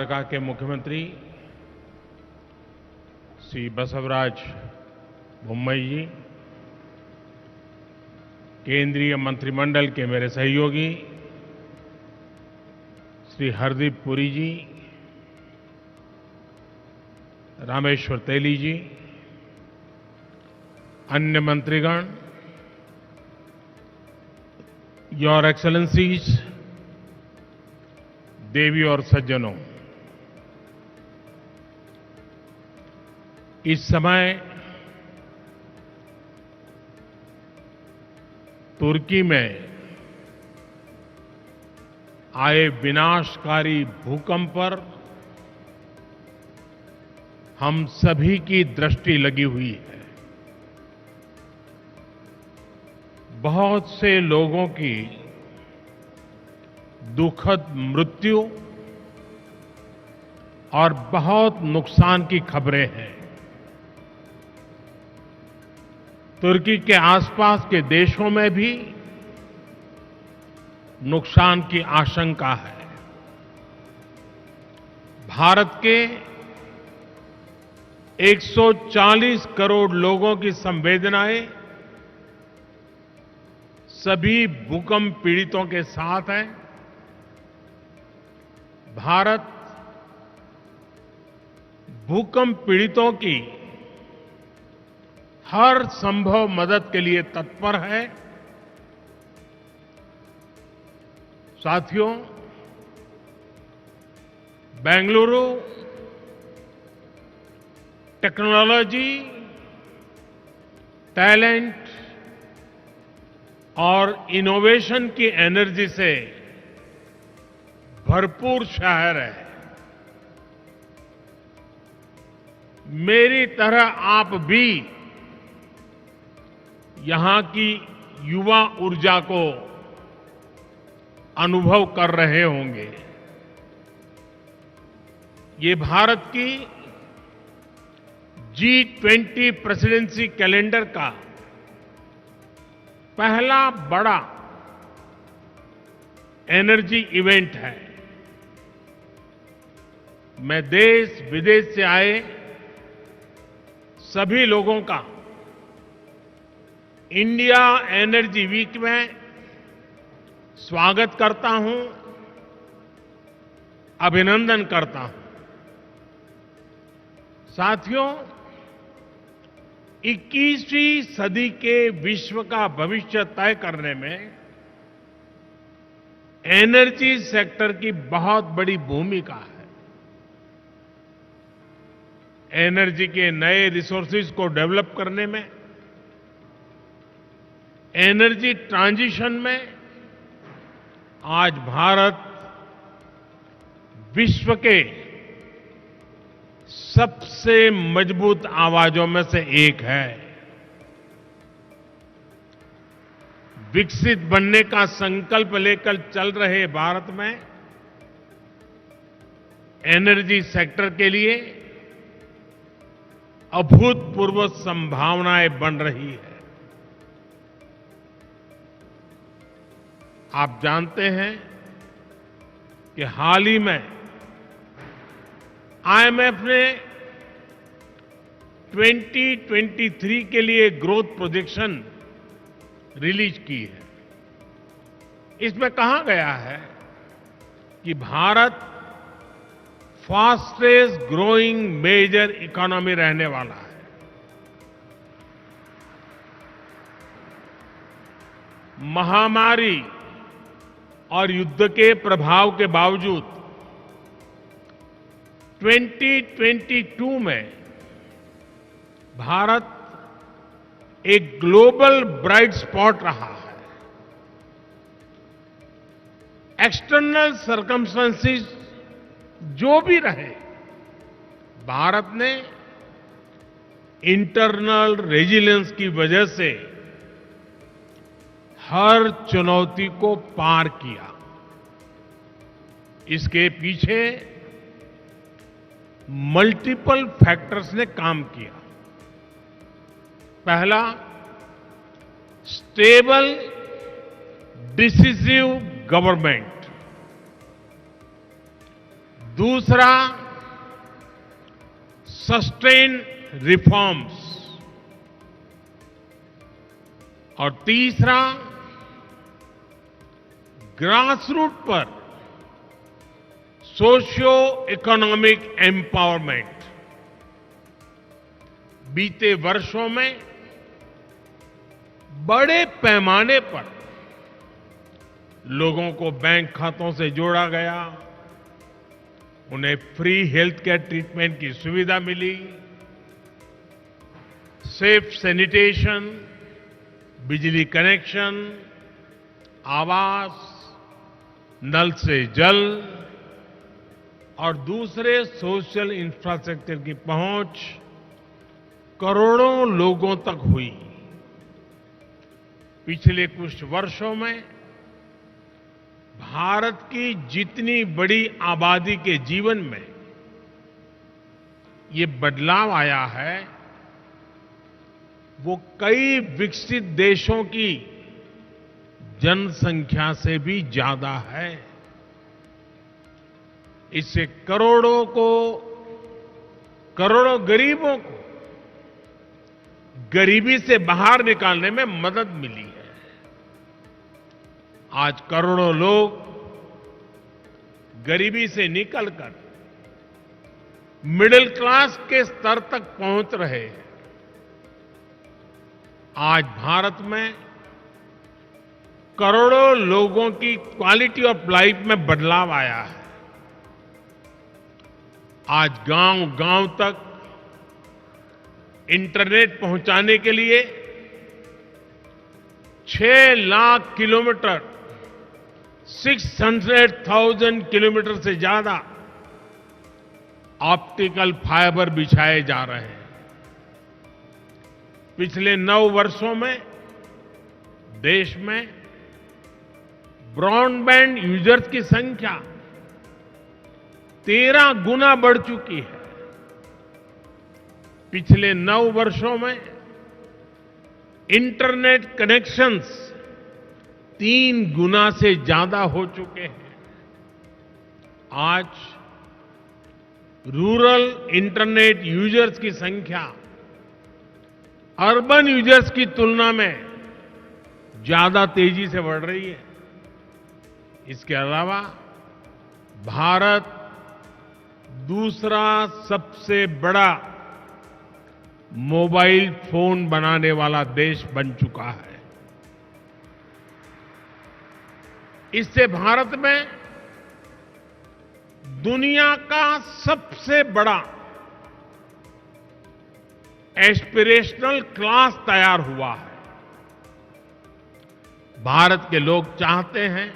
कर्नाटका के मुख्यमंत्री श्री बसवराज बोम्मई जी, केंद्रीय मंत्रिमंडल के मेरे सहयोगी श्री हरदीप पुरी जी, रामेश्वर तेली जी, अन्य मंत्रीगण, योर एक्सेलेंसीज, देवी और सज्जनों, इस समय तुर्की में आए विनाशकारी भूकंप पर हम सभी की दृष्टि लगी हुई है। बहुत से लोगों की दुखद मृत्यु और बहुत नुकसान की खबरें हैं। तुर्की के आसपास के देशों में भी नुकसान की आशंका है। भारत के 140 करोड़ लोगों की संवेदनाएं सभी भूकंप पीड़ितों के साथ हैं। भारत भूकंप पीड़ितों की हर संभव मदद के लिए तत्पर है। साथियों, बेंगलुरु टेक्नोलॉजी, टैलेंट और इनोवेशन की एनर्जी से भरपूर शहर है। मेरी तरह आप भी यहां की युवा ऊर्जा को अनुभव कर रहे होंगे। ये भारत की G20 प्रेसिडेंसी कैलेंडर का पहला बड़ा एनर्जी इवेंट है। मैं देश विदेश से आए सभी लोगों का इंडिया एनर्जी वीक में स्वागत करता हूं, अभिनंदन करता हूं। साथियों, 21वीं सदी के विश्व का भविष्य तय करने में एनर्जी सेक्टर की बहुत बड़ी भूमिका है। एनर्जी के नए रिसोर्सेज को डेवलप करने में, एनर्जी ट्रांजिशन में आज भारत विश्व के सबसे मजबूत आवाजों में से एक है। विकसित बनने का संकल्प लेकर चल रहे भारत में एनर्जी सेक्टर के लिए अभूतपूर्व संभावनाएं बन रही है। आप जानते हैं कि हाल ही में IMF ने 2023 के लिए ग्रोथ प्रोजेक्शन रिलीज की है। इसमें कहा गया है कि Bharat fastest growing major economy रहने वाला है। महामारी और युद्ध के प्रभाव के बावजूद 2022 में भारत एक ग्लोबल ब्राइट स्पॉट रहा है। एक्सटर्नल सर्कमस्टेंसेस जो भी रहे, भारत ने इंटरनल रेजिलियंस की वजह से हर चुनौती को पार किया। इसके पीछे मल्टीपल फैक्टर्स ने काम किया। पहला, स्टेबल डिसिसिव गवर्नमेंट। दूसरा, सस्टेन रिफॉर्म्स, और तीसरा, ग्रास रूट पर सोशियो इकोनॉमिक एम्पावरमेंट। बीते वर्षों में बड़े पैमाने पर लोगों को बैंक खातों से जोड़ा गया, उन्हें फ्री हेल्थ केयर ट्रीटमेंट की सुविधा मिली, सेफ सैनिटेशन, बिजली कनेक्शन, आवास, नल से जल और दूसरे सोशल इंफ्रास्ट्रक्चर की पहुंच करोड़ों लोगों तक हुई। पिछले कुछ वर्षों में भारत की जितनी बड़ी आबादी के जीवन में ये बदलाव आया है, वो कई विकसित देशों की जनसंख्या से भी ज्यादा है। इससे करोड़ों गरीबों को गरीबी से बाहर निकालने में मदद मिली है। आज करोड़ों लोग गरीबी से निकलकर मिडिल क्लास के स्तर तक पहुंच रहे हैं। आज भारत में करोड़ों लोगों की क्वालिटी ऑफ लाइफ में बदलाव आया है। आज गांव-गांव तक इंटरनेट पहुंचाने के लिए 6 लाख किलोमीटर, 600,000 किलोमीटर से ज्यादा ऑप्टिकल फाइबर बिछाए जा रहे हैं। पिछले 9 वर्षों में देश में ब्रॉडबैंड यूजर्स की संख्या 13 गुना बढ़ चुकी है। पिछले 9 वर्षों में इंटरनेट कनेक्शंस 3 गुना से ज्यादा हो चुके हैं। आज रूरल इंटरनेट यूजर्स की संख्या अर्बन यूजर्स की तुलना में ज्यादा तेजी से बढ़ रही है। इसके अलावा भारत दूसरा सबसे बड़ा मोबाइल फोन बनाने वाला देश बन चुका है। इससे भारत में दुनिया का सबसे बड़ा एस्पिरेशनल क्लास तैयार हुआ है। भारत के लोग चाहते हैं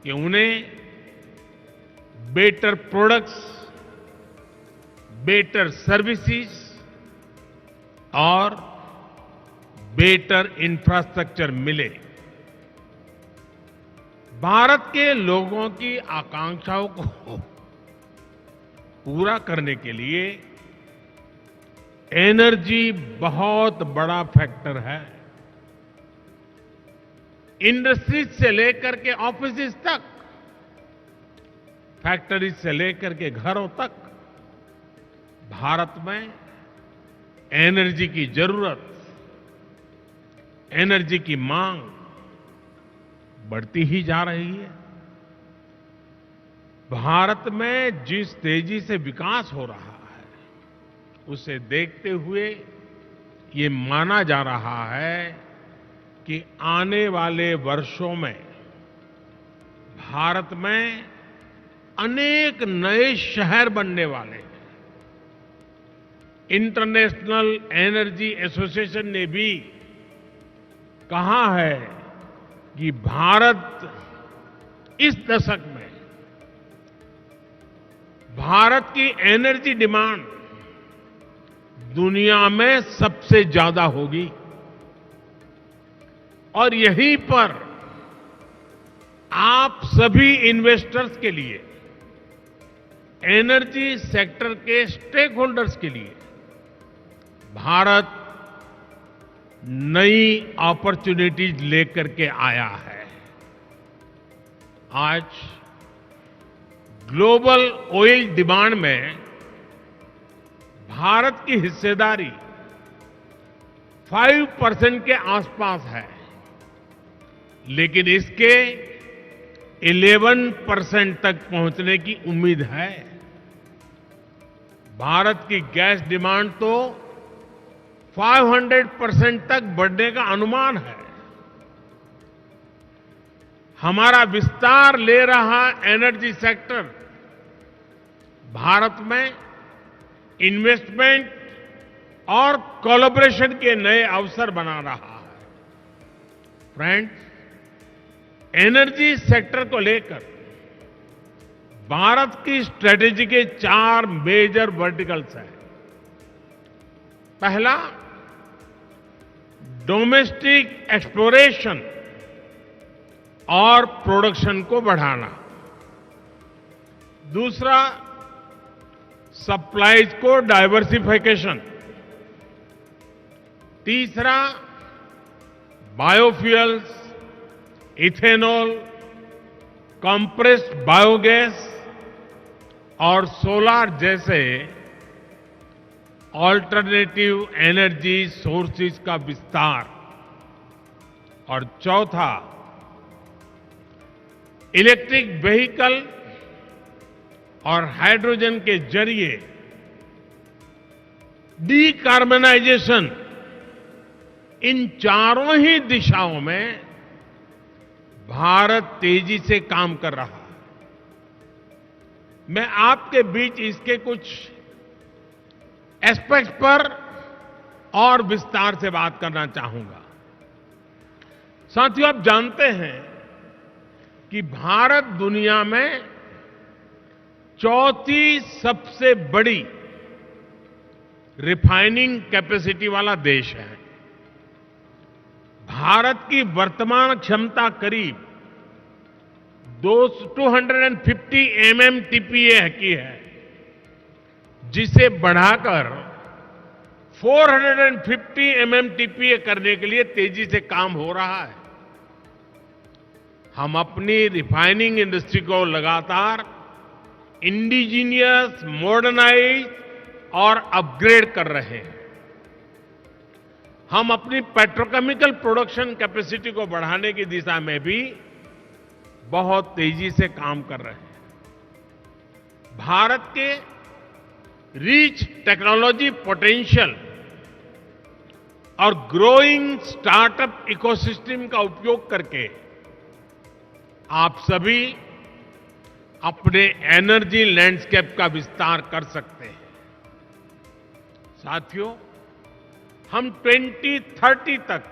कि उन्हें बेटर प्रोडक्ट्स, बेटर सर्विसेज और बेटर इंफ्रास्ट्रक्चर मिले। भारत के लोगों की आकांक्षाओं को पूरा करने के लिए एनर्जी बहुत बड़ा फैक्टर है। इंडस्ट्रीज से लेकर के ऑफिसेज तक, फैक्ट्रीज से लेकर के घरों तक भारत में एनर्जी की जरूरत, एनर्जी की मांग बढ़ती ही जा रही है। भारत में जिस तेजी से विकास हो रहा है, उसे देखते हुए ये माना जा रहा है कि आने वाले वर्षों में भारत में अनेक नए शहर बनने वाले हैं। इंटरनेशनल एनर्जी एसोसिएशन ने भी कहा है कि भारत इस दशक में भारत की एनर्जी डिमांड दुनिया में सबसे ज्यादा होगी और यहीं पर आप सभी इन्वेस्टर्स के लिए, एनर्जी सेक्टर के स्टेक होल्डर्स के लिए भारत नई अपॉर्चुनिटीज लेकर के आया है। आज ग्लोबल ऑयल डिमांड में भारत की हिस्सेदारी 5% के आसपास है, लेकिन इसके 11% तक पहुंचने की उम्मीद है। भारत की गैस डिमांड तो 500% तक बढ़ने का अनुमान है। हमारा विस्तार ले रहा एनर्जी सेक्टर भारत में इन्वेस्टमेंट और कोलैबोरेशन के नए अवसर बना रहा है। फ्रेंड्स, एनर्जी सेक्टर को लेकर भारत की स्ट्रेटेजी के 4 मेजर वर्टिकल्स हैं। पहला, डोमेस्टिक एक्सप्लोरेशन और प्रोडक्शन को बढ़ाना। दूसरा, सप्लाईज को डाइवर्सिफिकेशन। तीसरा, बायोफ्यूल्स, इथेनॉल, कंप्रेस्ड बायोगैस और सोलार जैसे ऑल्टरनेटिव एनर्जी सोर्सेज का विस्तार। और चौथा, इलेक्ट्रिक व्हीकल और हाइड्रोजन के जरिए डीकार्बनाइजेशन। इन चारों ही दिशाओं में भारत तेजी से काम कर रहा है। मैं आपके बीच इसके कुछ एस्पेक्ट्स पर और विस्तार से बात करना चाहूंगा। साथियों, आप जानते हैं कि भारत दुनिया में चौथी सबसे बड़ी रिफाइनिंग कैपेसिटी वाला देश है। भारत की वर्तमान क्षमता करीब 250 MMTPA की है, जिसे बढ़ाकर 450 MMTPA करने के लिए तेजी से काम हो रहा है। हम अपनी रिफाइनिंग इंडस्ट्री को लगातार इंडिजीनियस, मॉडर्नाइज और अपग्रेड कर रहे हैं। हम अपनी पेट्रोकेमिकल प्रोडक्शन कैपेसिटी को बढ़ाने की दिशा में भी बहुत तेजी से काम कर रहे हैं। भारत के रिच टेक्नोलॉजी पोटेंशियल और ग्रोइंग स्टार्टअप इकोसिस्टम का उपयोग करके आप सभी अपने एनर्जी लैंडस्केप का विस्तार कर सकते हैं। साथियों, हम 2030 तक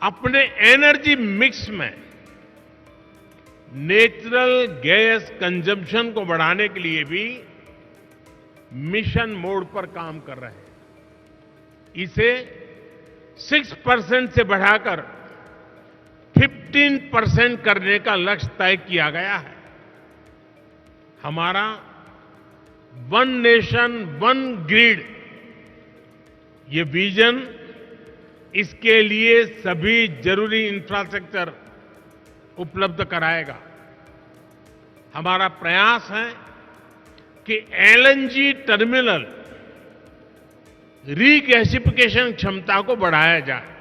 अपने एनर्जी मिक्स में नेचुरल गैस कंजम्पशन को बढ़ाने के लिए भी मिशन मोड पर काम कर रहे हैं। इसे 6% से बढ़ाकर 15% करने का लक्ष्य तय किया गया है। हमारा वन नेशन वन ग्रिड ये विजन इसके लिए सभी जरूरी इंफ्रास्ट्रक्चर उपलब्ध कराएगा। हमारा प्रयास है कि एलएनजी टर्मिनल रीगैसिफिकेशन क्षमता को बढ़ाया जाए।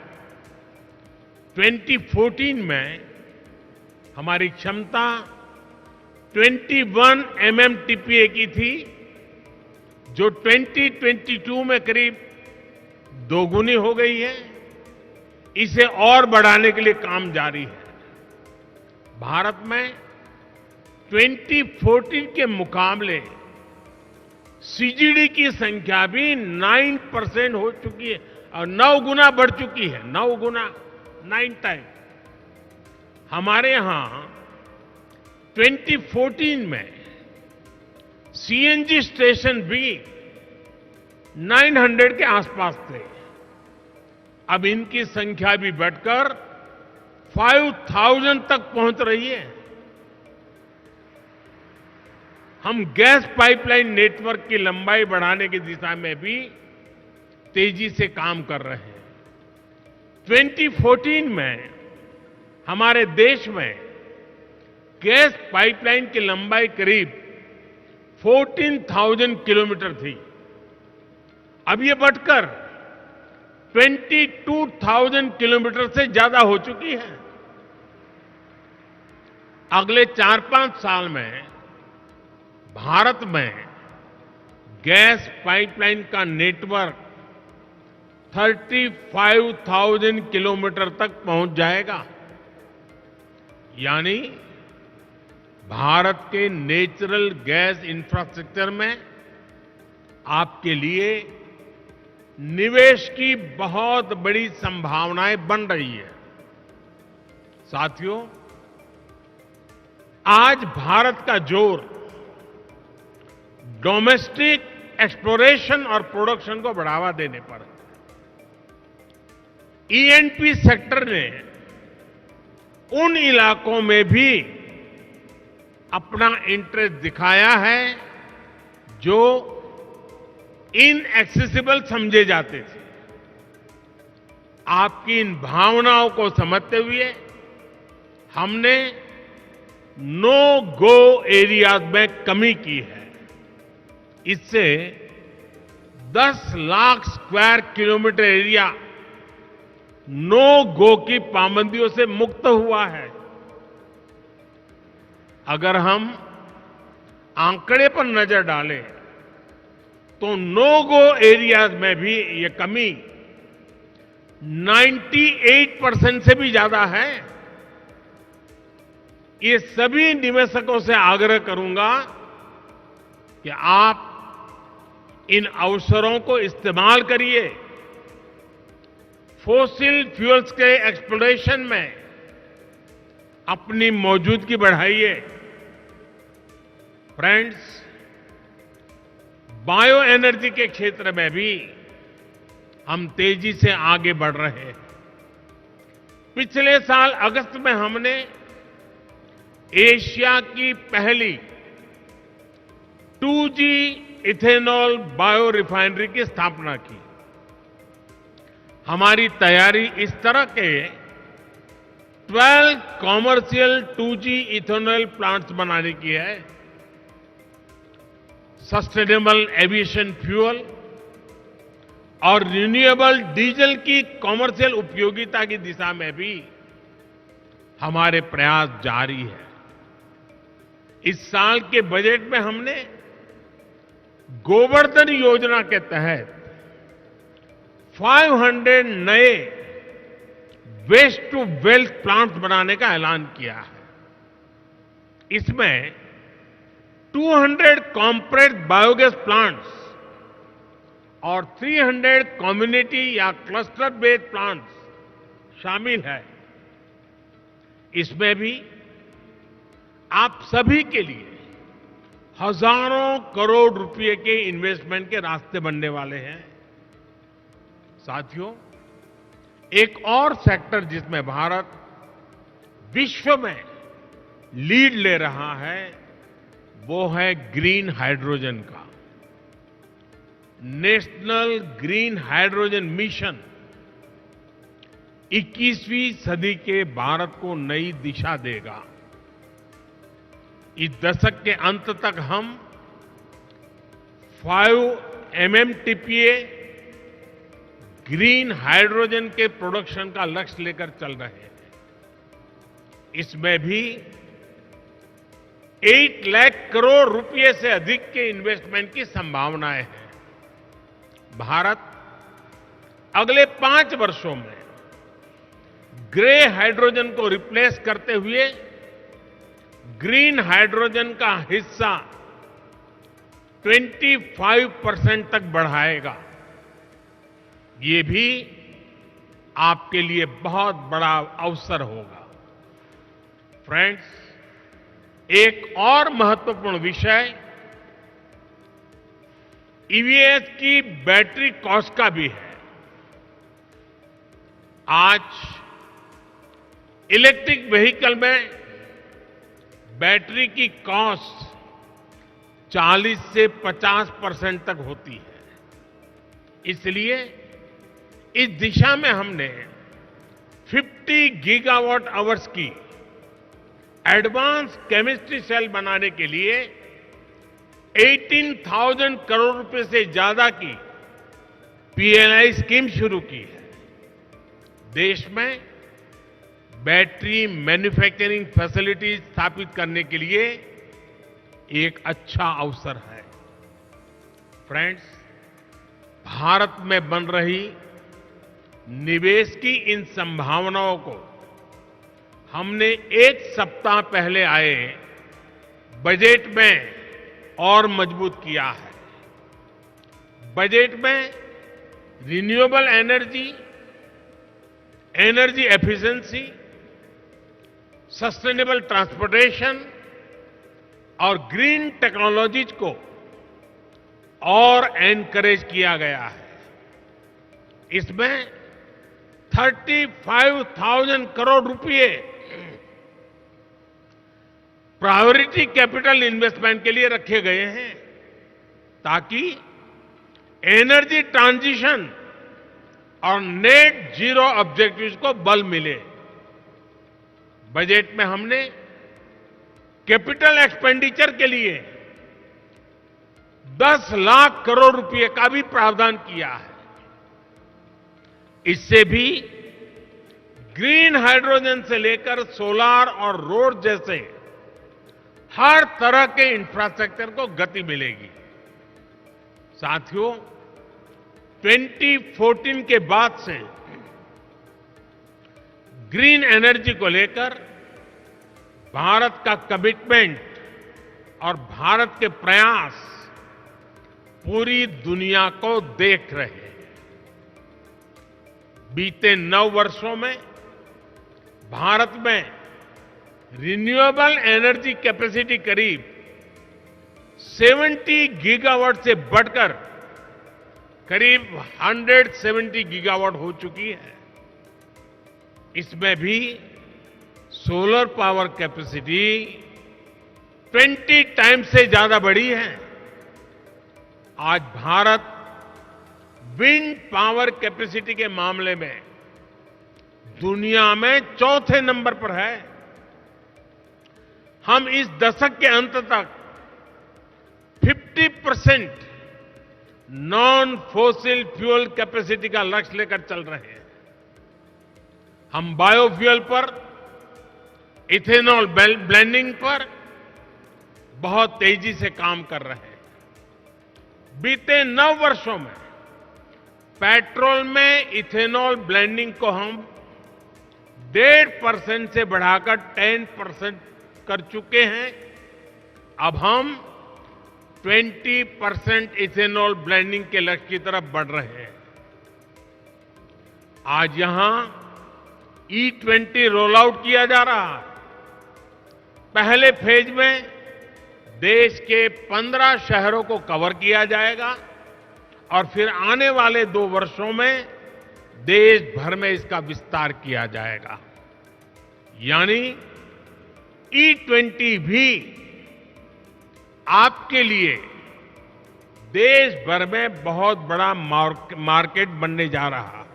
2014 में हमारी क्षमता 21 MMTPA की थी, जो 2022 में करीब दोगुनी हो गई है। इसे और बढ़ाने के लिए काम जारी है। भारत में 2014 के मुकाबले सीजीडी की संख्या भी 9% हो चुकी है और 9 गुना बढ़ चुकी है। 9 गुना, 9 टाइम। हमारे यहां 2014 में सीएनजी स्टेशन भी 900 के आसपास थे। अब इनकी संख्या भी बढ़कर 5000 तक पहुंच रही है। हम गैस पाइपलाइन नेटवर्क की लंबाई बढ़ाने की दिशा में भी तेजी से काम कर रहे हैं। 2014 में हमारे देश में गैस पाइपलाइन की लंबाई करीब 14,000 किलोमीटर थी। अब ये बढ़कर 22,000 किलोमीटर से ज्यादा हो चुकी है। अगले 4-5 साल में भारत में गैस पाइपलाइन का नेटवर्क 35,000 किलोमीटर तक पहुंच जाएगा। यानी भारत के नेचुरल गैस इंफ्रास्ट्रक्चर में आपके लिए निवेश की बहुत बड़ी संभावनाएं बन रही है। साथियों, आज भारत का जोर डोमेस्टिक एक्सप्लोरेशन और प्रोडक्शन को बढ़ावा देने पर है। ईएनपी सेक्टर ने उन इलाकों में भी अपना इंटरेस्ट दिखाया है जो इनएक्सेसिबल समझे जाते थे। आपकी इन भावनाओं को समझते हुए हमने नो गो एरियाज में कमी की है। इससे 10 lakh square kilometre area no go की पाबंदियों से मुक्त हुआ है। अगर हम आंकड़े पर नजर डालें तो नो गो एरियाज में भी ये कमी 98% से भी ज्यादा है। ये सभी निवेशकों से आग्रह करूंगा कि आप इन अवसरों को इस्तेमाल करिए। फॉसिल फ्यूल्स के एक्सप्लोरेशन में अपनी मौजूदगी बढ़ाइए। फ्रेंड्स, बायो एनर्जी के क्षेत्र में भी हम तेजी से आगे बढ़ रहे हैं। पिछले साल अगस्त में हमने एशिया की पहली 2G इथेनॉल बायो रिफाइनरी की स्थापना की। हमारी तैयारी इस तरह के 12 कॉमर्शियल 2G इथेनॉल प्लांट्स बनाने की है। सस्टेनेबल एविएशन फ्यूल और रिन्यूएबल डीजल की कॉमर्शियल उपयोगिता की दिशा में भी हमारे प्रयास जारी है। इस साल के बजट में हमने गोवर्धन योजना के तहत 500 नए वेस्ट टू वेल्थ प्लांट बनाने का ऐलान किया है। इसमें 200 कॉम्प्रेस्ड बायोगैस प्लांट्स और 300 कम्युनिटी या क्लस्टर बेस्ड प्लांट्स शामिल है। इसमें भी आप सभी के लिए हजारों करोड़ रुपए के इन्वेस्टमेंट के रास्ते बनने वाले हैं। साथियों, एक और सेक्टर जिसमें भारत विश्व में लीड ले रहा है वो है ग्रीन हाइड्रोजन का। नेशनल ग्रीन हाइड्रोजन मिशन 21वीं सदी के भारत को नई दिशा देगा। इस दशक के अंत तक हम 5 MMTPA ग्रीन हाइड्रोजन के प्रोडक्शन का लक्ष्य लेकर चल रहे हैं। इसमें भी 8 लाख करोड़ रुपए से अधिक के इन्वेस्टमेंट की संभावनाएं हैं। भारत अगले 5 वर्षों में ग्रे हाइड्रोजन को रिप्लेस करते हुए ग्रीन हाइड्रोजन का हिस्सा 25% तक बढ़ाएगा। ये भी आपके लिए बहुत बड़ा अवसर होगा। फ्रेंड्स, एक और महत्वपूर्ण विषय ईवीएस की बैटरी कॉस्ट का भी है। आज इलेक्ट्रिक व्हीकल में बैटरी की कॉस्ट 40 से 50% तक होती है। इसलिए इस दिशा में हमने 50 गीगावाट आवर्स की एडवांस केमिस्ट्री सेल बनाने के लिए 18,000 करोड़ रुपए से ज्यादा की पीएलआई स्कीम शुरू की है। देश में बैटरी मैन्युफैक्चरिंग फैसिलिटीज स्थापित करने के लिए एक अच्छा अवसर है। फ्रेंड्स, भारत में बन रही निवेश की इन संभावनाओं को हमने एक सप्ताह पहले आए बजट में और मजबूत किया है। बजट में renewable energy, energy efficiency, sustainable transportation और ग्रीन टेक्नोलॉजीज को और एनकरेज किया गया है। इसमें 35,000 करोड़ रुपए प्रायोरिटी कैपिटल इन्वेस्टमेंट के लिए रखे गए हैं ताकि एनर्जी ट्रांजिशन और नेट जीरो ऑब्जेक्टिव्स को बल मिले। बजट में हमने कैपिटल एक्सपेंडिचर के लिए 10 लाख करोड़ रुपए का भी प्रावधान किया है। इससे भी ग्रीन हाइड्रोजन से लेकर सोलार और रोड जैसे हर तरह के इंफ्रास्ट्रक्चर को गति मिलेगी। साथियों, 2014 के बाद से ग्रीन एनर्जी को लेकर भारत का कमिटमेंट और भारत के प्रयास पूरी दुनिया को देख रहे हैं। बीते 9 वर्षों में भारत में रिन्यूएबल एनर्जी कैपेसिटी करीब 70 गीगावाट से बढ़कर करीब 170 गीगावाट हो चुकी है। इसमें भी सोलर पावर कैपेसिटी 20 टाइम्स से ज्यादा बढ़ी है। आज भारत विंड पावर कैपेसिटी के मामले में दुनिया में चौथे नंबर पर है। हम इस दशक के अंत तक 50% नॉन फोसिल फ्यूल कैपेसिटी का लक्ष्य लेकर चल रहे हैं। हम बायोफ्यूल पर, इथेनॉल ब्लेंडिंग पर बहुत तेजी से काम कर रहे हैं। बीते 9 वर्षों में पेट्रोल में इथेनॉल ब्लेंडिंग को हम 1.5% से बढ़ाकर 10% कर चुके हैं। अब हम 20% इथेनॉल ब्लेंडिंग के लक्ष्य की तरफ बढ़ रहे हैं। आज यहां E20 रोल आउट किया जा रहा है। पहले फेज में देश के 15 शहरों को कवर किया जाएगा और फिर आने वाले 2 वर्षों में देश भर में इसका विस्तार किया जाएगा। यानी E20 भी आपके लिए देश भर में बहुत बड़ा मार्केट बनने जा रहा है।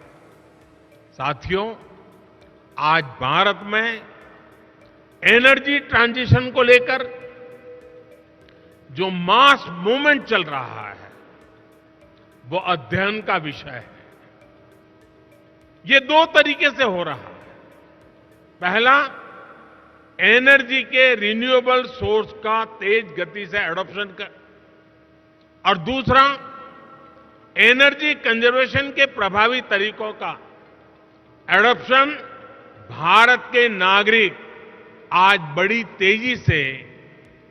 साथियों, आज भारत में एनर्जी ट्रांजिशन को लेकर जो मास मूवमेंट चल रहा है वो अध्ययन का विषय है। ये 2 तरीके से हो रहा है। पहला, एनर्जी के रिन्यूएबल सोर्स का तेज गति से एडॉप्शन कर, और दूसरा, एनर्जी कंजर्वेशन के प्रभावी तरीकों का एडॉप्शन। भारत के नागरिक आज बड़ी तेजी से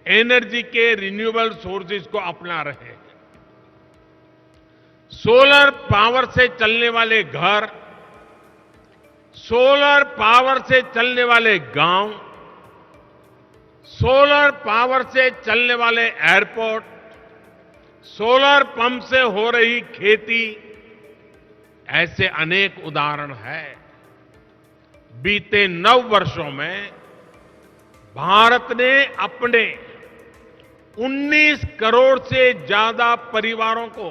एनर्जी के रिन्यूएबल सोर्सेज को अपना रहे हैं। सोलर पावर से चलने वाले घर, सोलर पावर से चलने वाले गांव, सोलर पावर से चलने वाले एयरपोर्ट, सोलर पंप से हो रही खेती, ऐसे अनेक उदाहरण हैं। बीते 9 वर्षों में भारत ने अपने 19 करोड़ से ज्यादा परिवारों को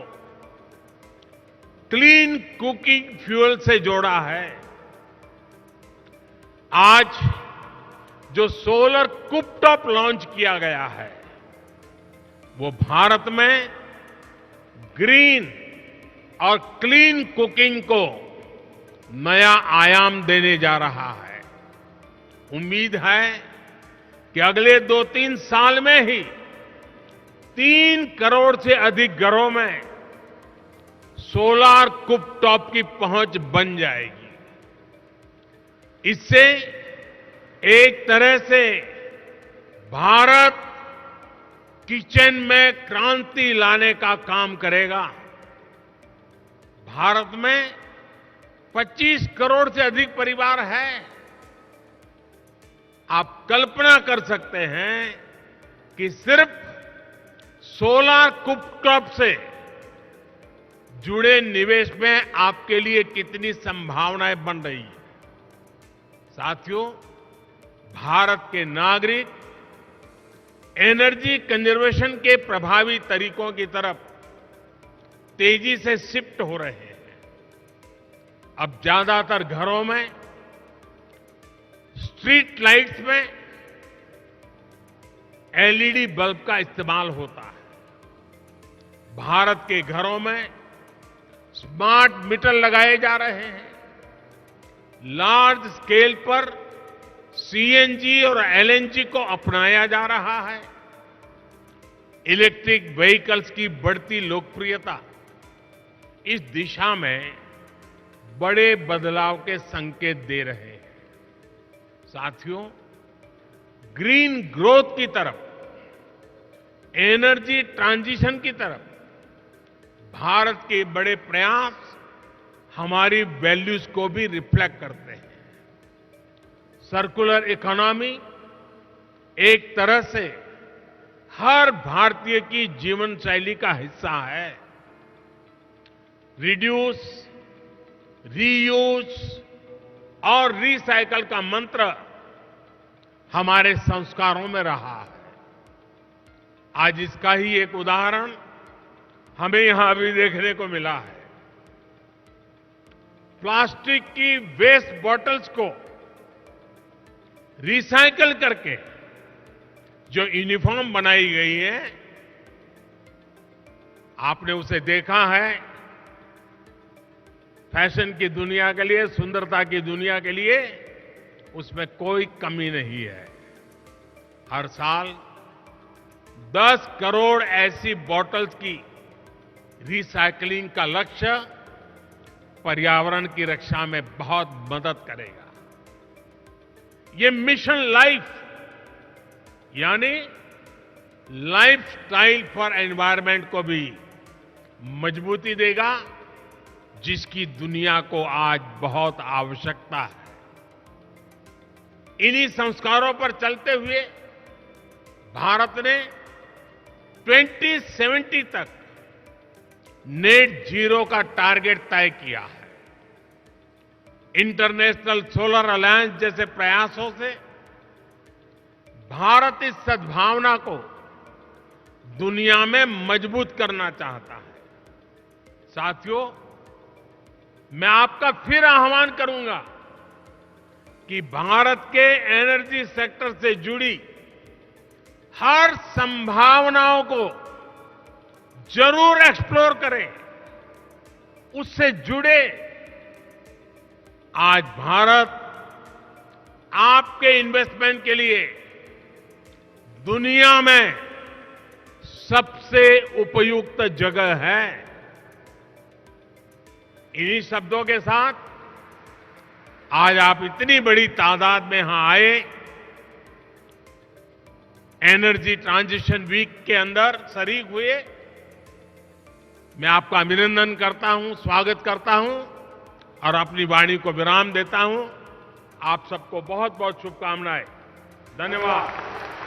क्लीन कुकिंग फ्यूल से जोड़ा है। आज जो सोलर कुपटॉप लॉन्च किया गया है वो भारत में ग्रीन और क्लीन कुकिंग को नया आयाम देने जा रहा है। उम्मीद है कि अगले 2-3 साल में ही 3 करोड़ से अधिक घरों में सोलर कुपटॉप की पहुंच बन जाएगी। इससे एक तरह से भारत किचन में क्रांति लाने का काम करेगा। भारत में 25 करोड़ से अधिक परिवार हैं। आप कल्पना कर सकते हैं कि सिर्फ सोलर कुपटॉप से जुड़े निवेश में आपके लिए कितनी संभावनाएं बन रही हैं। साथियों, भारत के नागरिक एनर्जी कंजर्वेशन के प्रभावी तरीकों की तरफ तेजी से शिफ्ट हो रहे हैं। अब ज्यादातर घरों में स्ट्रीट लाइट्स में एलईडी बल्ब का इस्तेमाल होता है। भारत के घरों में स्मार्ट मीटर लगाए जा रहे हैं। लार्ज स्केल पर सीएनजी और एलएनजी को अपनाया जा रहा है। इलेक्ट्रिक व्हीकल्स की बढ़ती लोकप्रियता इस दिशा में बड़े बदलाव के संकेत दे रहे हैं। साथियों, ग्रीन ग्रोथ की तरफ, एनर्जी ट्रांजिशन की तरफ भारत के बड़े प्रयास हमारी वैल्यूज को भी रिफ्लेक्ट करते हैं। सर्कुलर इकोनॉमी एक तरह से हर भारतीय की जीवन शैली का हिस्सा है। रिड्यूस, रीयूज और रिसाइकल का मंत्र हमारे संस्कारों में रहा है। आज इसका ही एक उदाहरण हमें यहां अभी देखने को मिला है। प्लास्टिक की वेस्ट बॉटल्स को रिसाइकल करके जो यूनिफॉर्म बनाई गई है, आपने उसे देखा है। फैशन की दुनिया के लिए, सुंदरता की दुनिया के लिए उसमें कोई कमी नहीं है। हर साल 10 करोड़ ऐसी बॉटल्स की रिसाइकलिंग का लक्ष्य पर्यावरण की रक्षा में बहुत मदद करेगा। ये मिशन लाइफ यानी लाइफस्टाइल फॉर एनवायरनमेंट को भी मजबूती देगा, जिसकी दुनिया को आज बहुत आवश्यकता है। इन्हीं संस्कारों पर चलते हुए भारत ने 2070 तक नेट जीरो का टारगेट तय किया है। इंटरनेशनल सोलर अलायंस जैसे प्रयासों से भारत इस सद्भावना को दुनिया में मजबूत करना चाहता है। साथियों, मैं आपका फिर आह्वान करूंगा कि भारत के एनर्जी सेक्टर से जुड़ी हर संभावनाओं को जरूर एक्सप्लोर करें, उससे जुड़े। आज भारत आपके इन्वेस्टमेंट के लिए दुनिया में सबसे उपयुक्त जगह है। इन्हीं शब्दों के साथ आज आप इतनी बड़ी तादाद में यहां आए, एनर्जी ट्रांजिशन वीक के अंदर शरीक हुए। मैं आपका अभिनंदन करता हूं, स्वागत करता हूं और अपनी वाणी को विराम देता हूं। आप सबको बहुत बहुत शुभकामनाएं। धन्यवाद।